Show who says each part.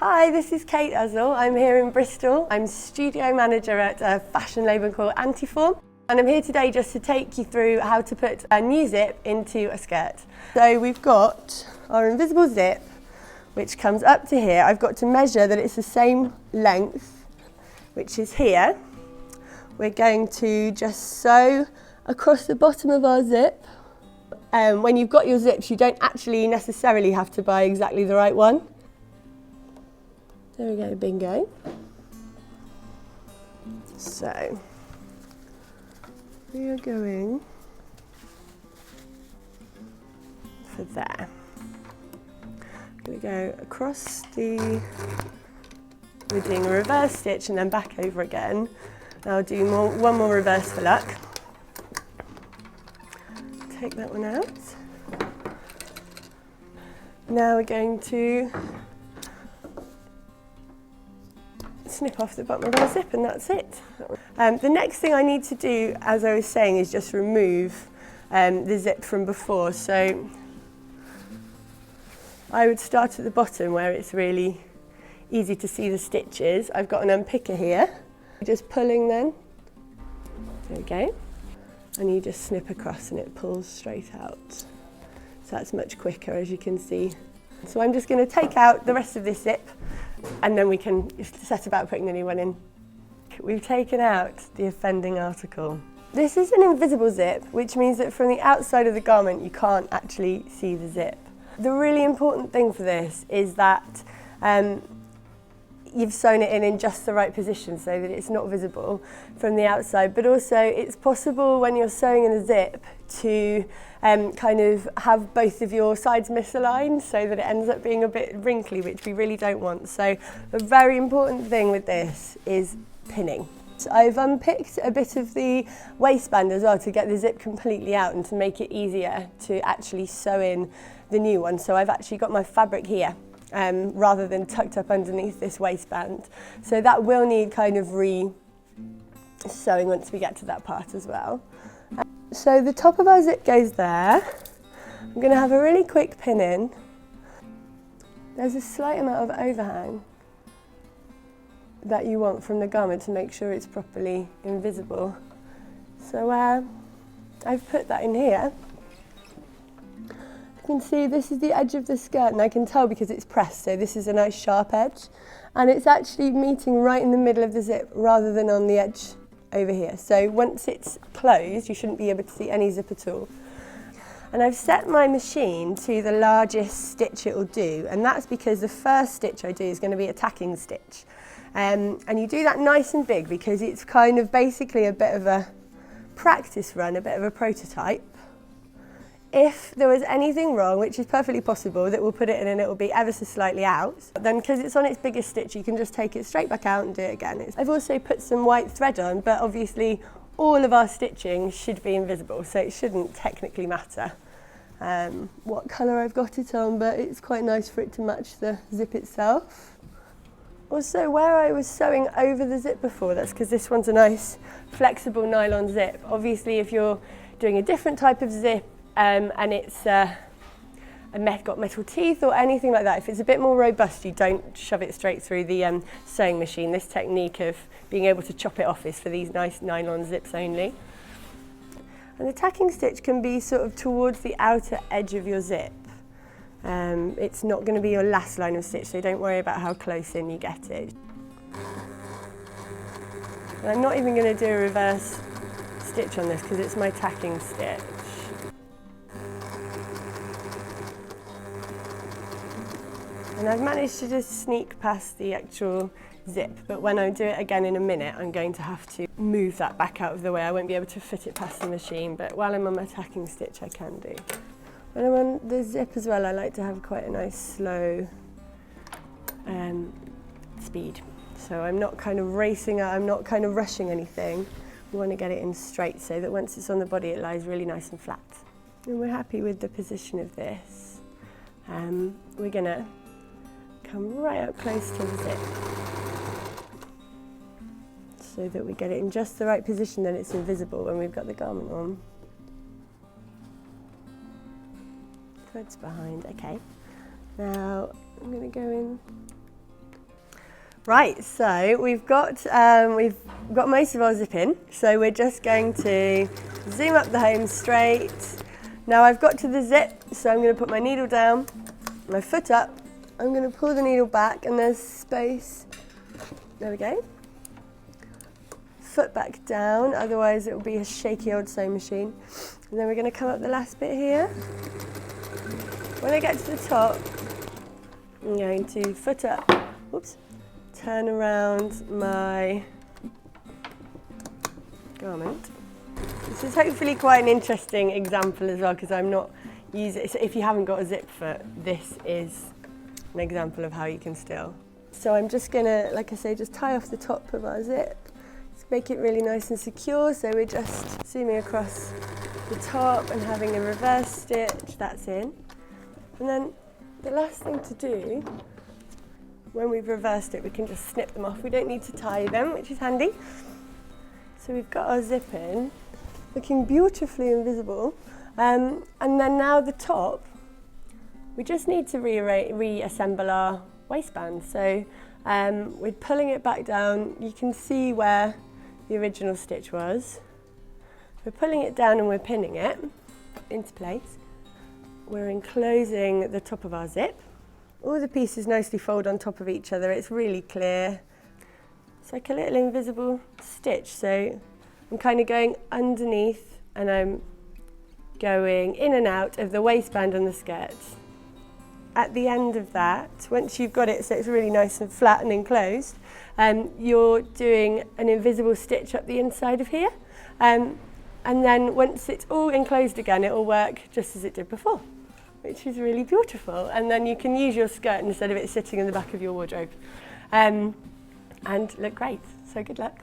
Speaker 1: Hi, this is Kate Uzzell. I'm here in Bristol. I'm studio manager at a fashion label called Antiform. And I'm here today just to take you through how to put a new zip into a skirt. So we've got our invisible zip, which comes up to here. I've got to measure that it's the same length, which is here. We're going to just sew across the bottom of our zip. When you've got your zips, you don't actually necessarily have to buy exactly the right one. There we go, bingo. So, we are going for there. I'm going to go across we're doing a reverse stitch and then back over again. I'll do one more reverse for luck. Take that one out. Now we're going to snip off the bottom of our zip and that's it. The next thing I need to do, as I was saying, is just remove the zip from before. So I would start at the bottom where it's really easy to see the stitches. I've got an unpicker here. Just pulling then. There we go. And you just snip across and it pulls straight out. So that's much quicker, as you can see. So I'm just going to take out the rest of this zip and then we can set about putting the new one in. We've taken out the offending article. This is an invisible zip, which means that from the outside of the garment you can't actually see the zip. The really important thing for this is that you've sewn it in just the right position so that it's not visible from the outside, but also it's possible when you're sewing in a zip to kind of have both of your sides misaligned so that it ends up being a bit wrinkly, which we really don't want. So a very important thing with this is pinning. So I've unpicked a bit of the waistband as well to get the zip completely out and to make it easier to actually sew in the new one. So I've actually got my fabric here rather than tucked up underneath this waistband. So that will need kind of re-sewing once we get to that part as well. So the top of our zip goes there. I'm going to have a really quick pin in. There's a slight amount of overhang that you want from the garment to make sure it's properly invisible. So I've put that in here. You can see this is the edge of the skirt and I can tell because it's pressed, so this is a nice sharp edge. And it's actually meeting right in the middle of the zip rather than on the edge over here. So once it's closed, you shouldn't be able to see any zip at all. And I've set my machine to the largest stitch it will do, and that's because the first stitch I do is going to be a tacking stitch. And you do that nice and big because it's kind of basically a bit of a practice run, a bit of a prototype. If there was anything wrong, which is perfectly possible, that we'll put it in and it will be ever so slightly out, then because it's on its biggest stitch, you can just take it straight back out and do it again. I've also put some white thread on, but obviously all of our stitching should be invisible, so it shouldn't technically matter what colour I've got it on, but it's quite nice for it to match the zip itself. Also, where I was sewing over the zip before, that's because this one's a nice flexible nylon zip. Obviously, if you're doing a different type of zip, and it's got metal teeth or anything like that, if it's a bit more robust, you don't shove it straight through the sewing machine. This technique of being able to chop it off is for these nice nylon zips only. And the tacking stitch can be sort of towards the outer edge of your zip. It's not going to be your last line of stitch, so don't worry about how close in you get it. And I'm not even going to do a reverse stitch on this because it's my tacking stitch. And I've managed to just sneak past the actual zip, but when I do it again in a minute, I'm going to have to move that back out of the way. I won't be able to fit it past the machine, but while I'm on my tacking stitch, I can do. When I'm on the zip as well, I like to have quite a nice slow speed. So I'm not kind of racing, I'm not kind of rushing anything. We want to get it in straight so that once it's on the body, it lies really nice and flat. And we're happy with the position of this. We're going to come right up close to the zip so that we get it in just the right position, then it's invisible when we've got the garment on. Threads behind, okay. Now I'm going to go in Right, so we've got most of our zip in, so we're just going to zoom up the home straight. Now I've got to the zip, so I'm going to put my needle down, my foot up, I'm going to pull the needle back and there's space. There we go. Foot back down, otherwise it will be a shaky old sewing machine. And then we're going to come up the last bit here. When I get to the top, I'm going to foot up, whoops, turn around my garment. This is hopefully quite an interesting example as well, because I'm not using it. So if you haven't got a zip foot, this is an example of how you can still. So I'm just gonna, like I say, just tie off the top of our zip. Just make it really nice and secure. So we're just zooming across the top and having a reverse stitch, that's in. And then the last thing to do, when we've reversed it, we can just snip them off. We don't need to tie them, which is handy. So we've got our zip in, looking beautifully invisible. And then now the top, we just need to reassemble our waistband. So we're pulling it back down. You can see where the original stitch was. We're pulling it down and we're pinning it into place. We're enclosing the top of our zip. All the pieces nicely fold on top of each other. It's really clear. It's like a little invisible stitch. So I'm kind of going underneath and I'm going in and out of the waistband and the skirt. At the end of that, once you've got it so it's really nice and flat and enclosed, you're doing an invisible stitch up the inside of here. And then once it's all enclosed again, it will work just as it did before, which is really beautiful. And then you can use your skirt instead of it sitting in the back of your wardrobe and look great. So good luck.